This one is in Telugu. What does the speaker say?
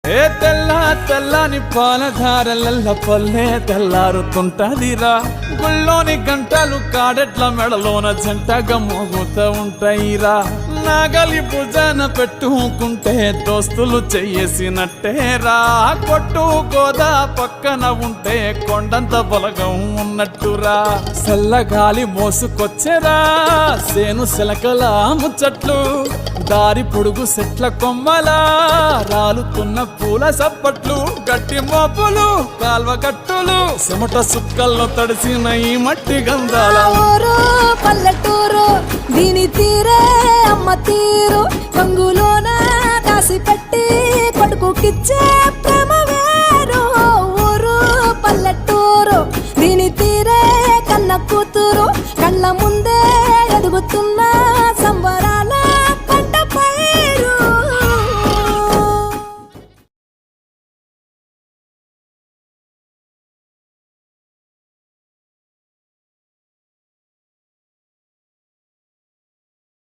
ఏ తెల్ల తెల్లని పాలధారలల్ల పల్లె తెల్లారుతుంటదిరా గుళ్ళోని గంటలు కాడెట్ల మెడలోన జంటగా మోగుతూ ఉంటాయిరా నాగలి భుజాన పెట్టుకుంటే దోస్తులు చెయ్యేసినట్టేరా కొట్టు గోదా పక్కన ఉంటే కొండంత బలగం ఉన్నట్టురా చల్లగాలి మోసుకొచ్చెరా సేను శిలకల ముచ్చట్లు దారి పొడుగు సెట్ల కొమ్మలా రాలుతున్న పూల సప్పట్లు గట్టి మోపులు కాల్వ కట్టులు చెమట సుక్కల్లో తడిసిన ఈ మట్టి గంధాల ఊరు పల్లెటూరు దీని తీరే అమ్మ తీరు రంగులోన దాసి పెట్టి కొడుకుకిచ్చే